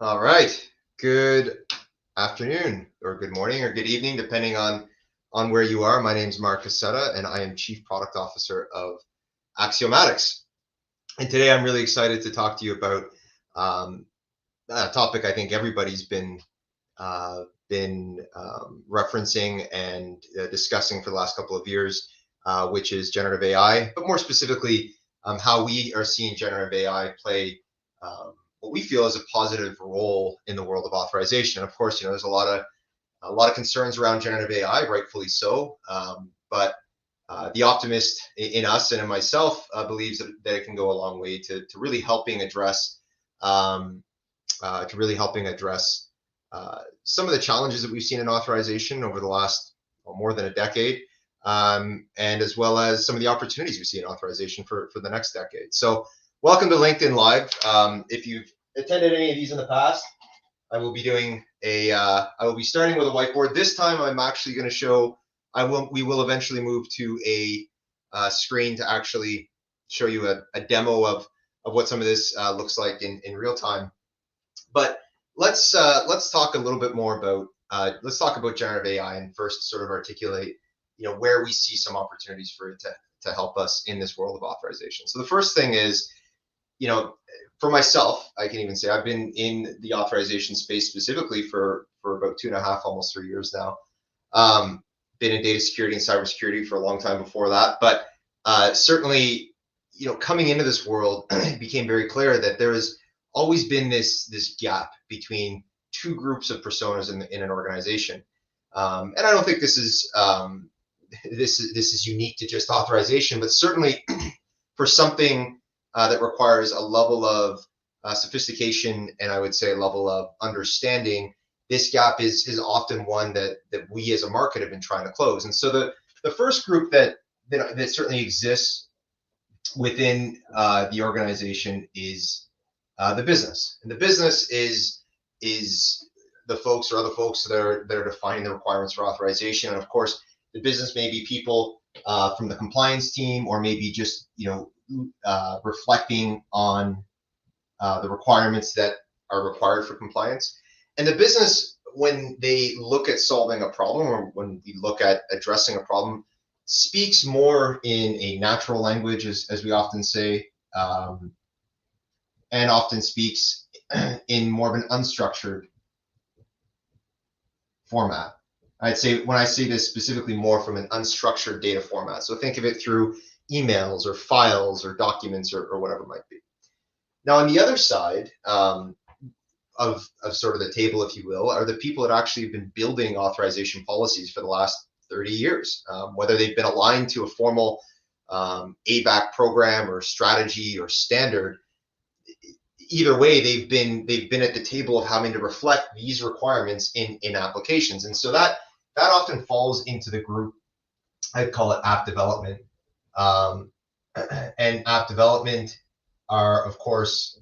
All right. Good afternoon, or good morning, or good evening, depending on where you are. My name is Mark Cassetta, and I am Chief Product Officer of Axiomatics. And today, I'm really excited to talk to you about um, a topic I think everybody's been referencing and discussing for the last couple of years, which is generative AI, but more specifically, how we are seeing generative AI play what we feel is a positive role in the world of authorization. And of course, there's a lot of concerns around generative AI, rightfully so. But the optimist in us and in myself believes that it can go a long way to really helping address um, some of the challenges that we've seen in authorization over the last more than a decade, and as well as some of the opportunities we see in authorization for the next decade. So, welcome to LinkedIn Live. If you've attended any of these in the past, I will be starting with a whiteboard. This time, I'm actually going to show. We will eventually move to a screen to actually show you a demo of what some of this looks like in real time. But let's talk a little bit more about let's talk about generative AI and first sort of articulate where we see some opportunities for it to help us in this world of authorization. So the first thing is, for myself, I can even say I've been in the authorization space specifically for about 2.5, almost 3 years now. Been in data security and cybersecurity for a long time before that, but certainly, coming into this world, it became very clear that there has always been this gap between two groups of personas in an organization, and I don't think this is unique to just authorization, but certainly for something that requires a level of sophistication and I would say a level of understanding. This gap is often one that we as a market have been trying to close. And so the first group that certainly exists within the organization is the business, and the business is the folks or other folks that are defining the requirements for authorization. And of course, the business may be people from the compliance team, or maybe just reflecting on the requirements that are required for compliance. And the business, when they look at solving a problem, or when we look at addressing a problem, speaks more in a natural language, as we often say, and often speaks in more of an unstructured format. I'd say, when I say this, specifically more from an unstructured data format. So think of it through emails or files or documents or whatever it might be. Now, on the other side of sort of the table, if you will, are the people that actually have been building authorization policies for the last 30 years, whether they've been aligned to a formal ABAC program or strategy or standard. Either way, they've been at the table of having to reflect these requirements in applications. And so that often falls into the group, I'd call it app development. And app development are, of course,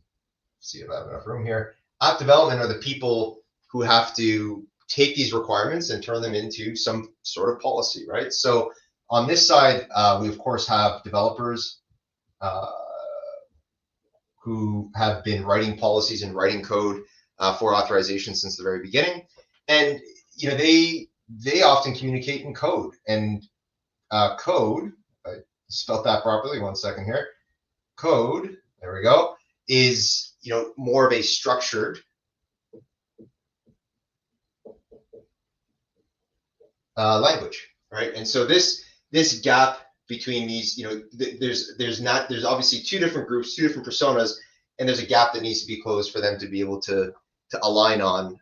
see if I have enough room here. App development are the people who have to take these requirements and turn them into some sort of policy, right? So on this side, we of course have developers who have been writing policies and writing code for authorization since the very beginning, and they often communicate in code. And code, if I spelled that properly, one second here. Code, there we go, is more of a structured language, right? And so this gap between these, there's obviously two different groups, two different personas, and there's a gap that needs to be closed for them to be able to align on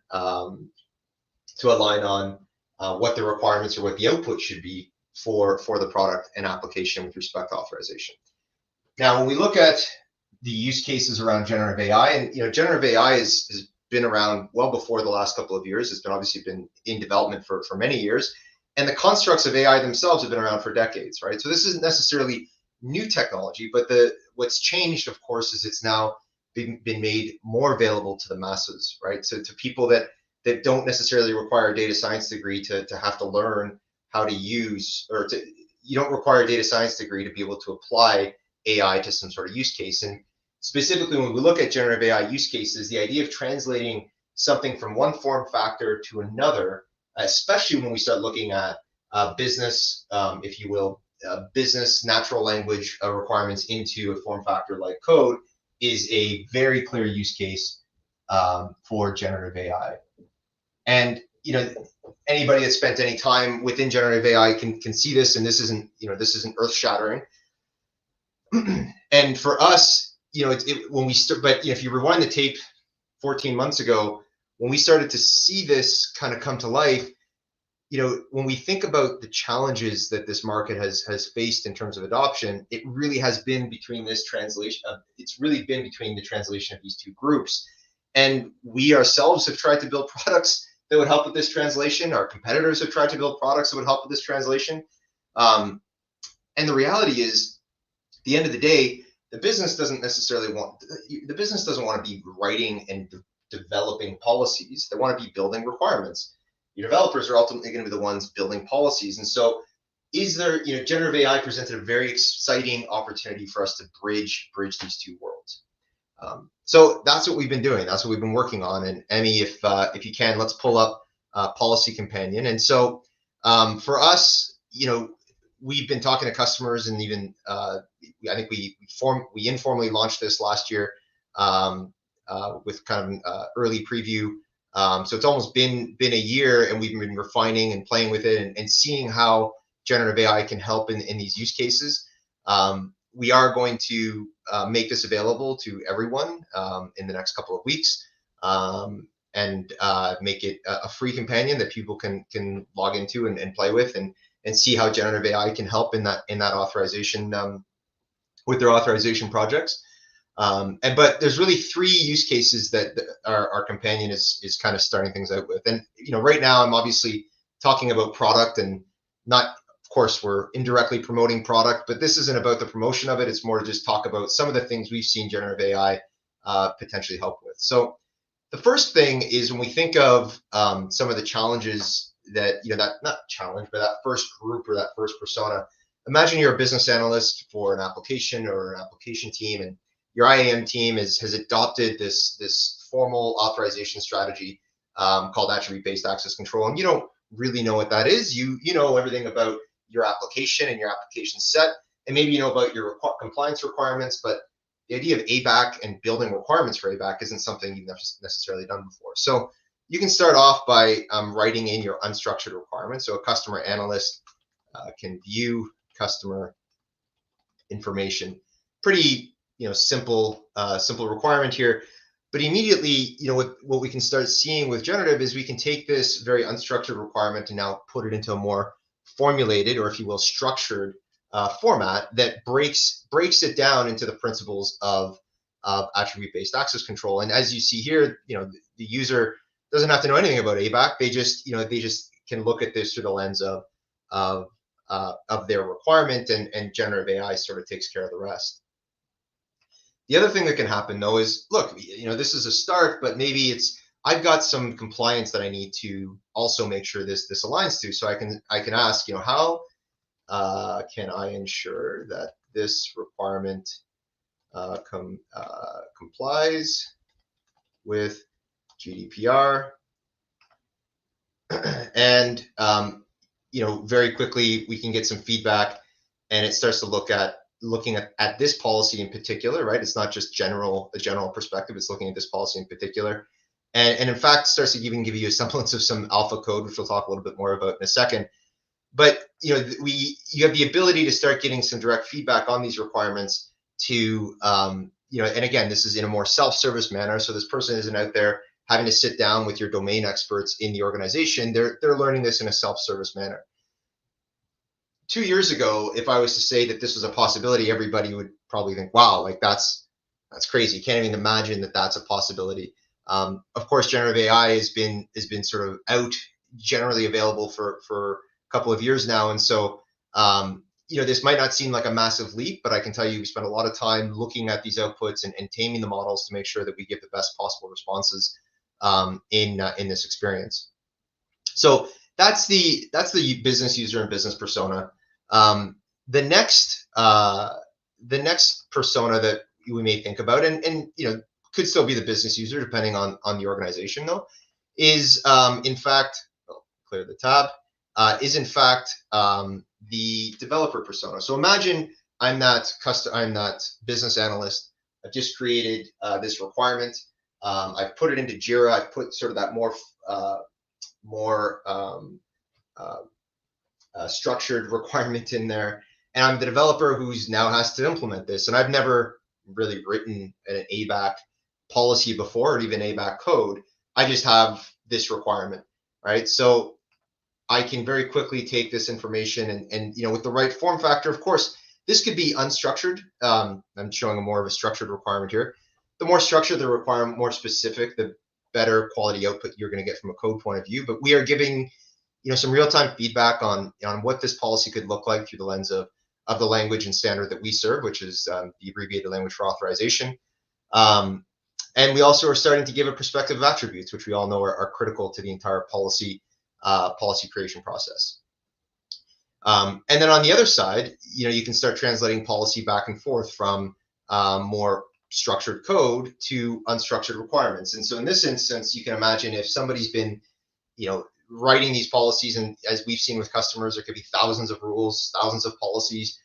what the requirements or what the output should be for the product and application with respect to authorization. Now, when we look at the use cases around generative AI, and generative AI has been around well before the last couple of years. It's been obviously been in development for many years, and the constructs of AI themselves have been around for decades, right? So this isn't necessarily new technology, but what's changed, of course, is it's now been made more available to the masses, right? So to people that don't necessarily require a data science degree to have to learn how to use, you don't require a data science degree to be able to apply AI to some sort of use case. And specifically when we look at generative AI use cases, the idea of translating something from one form factor to another, especially when we start looking at business, if you will, business natural language requirements into a form factor like code, is a very clear use case for generative AI. And anybody that spent any time within generative AI can see this, and this isn't earth shattering. And for us, when we start, but if you rewind the tape 14 months ago, when we started to see this kind of come to life, when we think about the challenges that this market has faced in terms of adoption, it really has been between this translation. It's really been between the translation of these two groups. And we ourselves have tried to build products that would help with this translation. Our competitors have tried to build products that would help with this translation. And the reality is, at the end of the day, the business doesn't want to be writing and developing policies. They want to be building requirements. Your developers are ultimately going to be the ones building policies. And so generative AI presented a very exciting opportunity for us to bridge these two worlds. So that's what we've been doing. That's what we've been working on. And Emmy, if you can, let's pull up Policy Companion. And so for us, we've been talking to customers, and even I think we informally launched this last year with kind of early preview. So it's almost been a year, and we've been refining and playing with it and seeing how generative AI can help in these use cases. We are going to make this available to everyone in the next couple of weeks, and make it a free companion that people can log into and play with and see how generative AI can help in that authorization with their authorization projects. But there's really three use cases that our companion is kind of starting things out with. And right now I'm obviously talking about product, and not, of course, we're indirectly promoting product, but this isn't about the promotion of it. It's more to just talk about some of the things we've seen generative AI potentially help with. So the first thing is, when we think of some of the challenges that not challenge, but that first group or that first persona. Imagine you're a business analyst for an application or an application team, and your IAM team has adopted this formal authorization strategy called attribute-based access control, and you don't really know what that is. You know everything about your application and your application set, and maybe you know about your compliance requirements, but the idea of ABAC and building requirements for ABAC isn't something you've necessarily done before. So you can start off by writing in your unstructured requirements. So a customer analyst can view customer information. Pretty simple requirement here. But immediately, what we can start seeing with generative is we can take this very unstructured requirement and now put it into a more formulated, or if you will, structured format that breaks it down into the principles of attribute-based access control. And as you see here, the user doesn't have to know anything about ABAC. They just can look at this through the lens of their requirement, and generative AI sort of takes care of the rest. The other thing that can happen, though, is, look, this is a start, but maybe I've got some compliance that I need to also make sure this aligns to. So I can ask, how can I ensure that this requirement complies with GDPR? And very quickly we can get some feedback, and it starts to looking at this policy in particular, right? It's not just a general perspective. It's looking at this policy in particular, and in fact starts to even give you a semblance of some alpha code, which we'll talk a little bit more about in a second. But you have the ability to start getting some direct feedback on these requirements to and again, this is in a more self-service manner. So this person isn't out there having to sit down with your domain experts in the organization. They're learning this in a self-service manner. 2 years ago, if I was to say that this was a possibility, everybody would probably think, wow, like that's crazy. Can't even imagine that that's a possibility. Of course, generative AI has been sort of out, generally available for a couple of years now. And so, this might not seem like a massive leap, but I can tell you, we spent a lot of time looking at these outputs and taming the models to make sure that we get the best possible responses in this experience. So that's the business user and business persona. The next persona that we may think about, and could still be the business user depending on the organization though, is in fact, clear the tab, is in fact the developer persona. So imagine I'm that business analyst. I've just created this requirement. I've put it into Jira. I've put sort of that more structured requirement in there, and I'm the developer who's now has to implement this. And I've never really written an ABAC policy before, or even ABAC code. I just have this requirement, right? So I can very quickly take this information and with the right form factor, of course, this could be unstructured. I'm showing more of a structured requirement here. The more structured the requirement, more specific, the better quality output you're going to get from a code point of view. But we are giving some real-time feedback on what this policy could look like through the lens of the language and standard that we serve, which is the abbreviated language for authorization. And we also are starting to give a perspective of attributes, which we all know are critical to the entire policy creation process. And then on the other side, you can start translating policy back and forth from more structured code to unstructured requirements. And so in this instance, you can imagine if somebody's been, writing these policies, and as we've seen with customers, there could be thousands of rules, thousands of policies.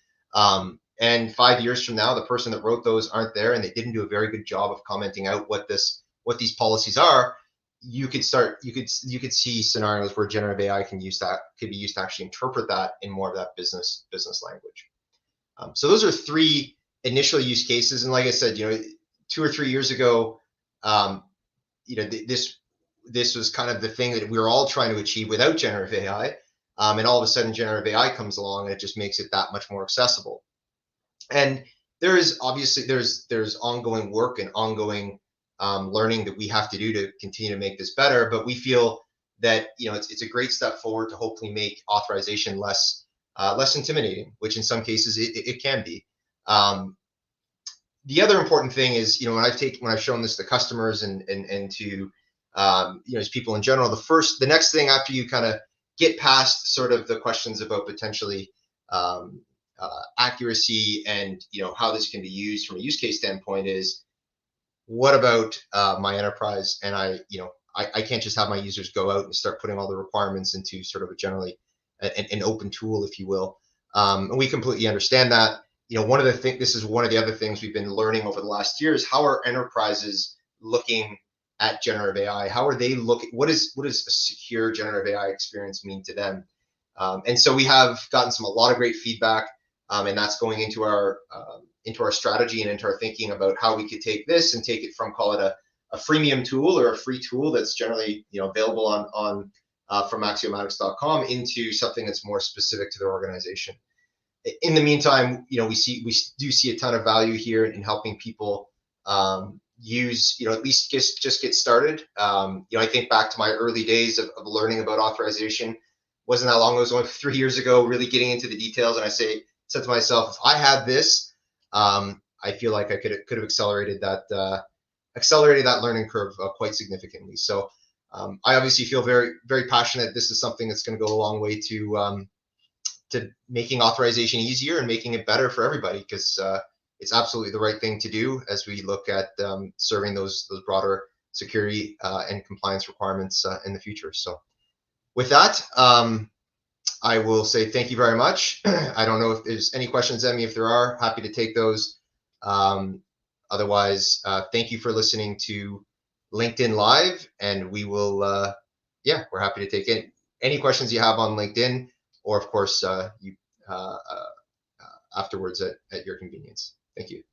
And 5 years from now, the person that wrote those aren't there, and they didn't do a very good job of commenting out what these policies are. You could see scenarios where generative AI could be used to actually interpret that in more of that business language. So those are three initial use cases. And like I said, 2 or 3 years ago, this was kind of the thing that we were all trying to achieve without generative AI. And all of a sudden generative AI comes along and it just makes it that much more accessible. And there is obviously, there's ongoing work and ongoing learning that we have to do to continue to make this better. But we feel that, it's a great step forward to hopefully make authorization less intimidating, which in some cases it can be. The other important thing is, when I've shown this to customers and to as people in general, the next thing after you kind of get past sort of the questions about potentially accuracy and how this can be used from a use case standpoint is, what about my enterprise? And I can't just have my users go out and start putting all the requirements into sort of a generally an open tool, if you will. And we completely understand that. This is one of the other things we've been learning over the last year is how are enterprises looking at generative AI? How are they looking? What does a secure generative AI experience mean to them? And so we have gotten a lot of great feedback, and that's going into our strategy and into our thinking about how we could take this and take it from, call it a freemium tool or a free tool that's generally available on from axiomatics.com into something that's more specific to their organization. In the meantime, we do see a ton of value here in helping people use, at least just get started. I think back to my early days of learning about authorization. Wasn't that long ago, it was only 3 years ago, really getting into the details. And I said to myself, if I had this, I feel like I could have accelerated that learning curve quite significantly. So I obviously feel very, very passionate. This is something that's going to go a long way to making authorization easier and making it better for everybody, because it's absolutely the right thing to do as we look at serving those broader security and compliance requirements in the future. So with that, I will say thank you very much. I don't know if there's any questions, Emmy. If there are, happy to take those. Otherwise, thank you for listening to LinkedIn Live, and we will, we're happy to take any questions you have on LinkedIn, or of course, afterwards at your convenience. Thank you.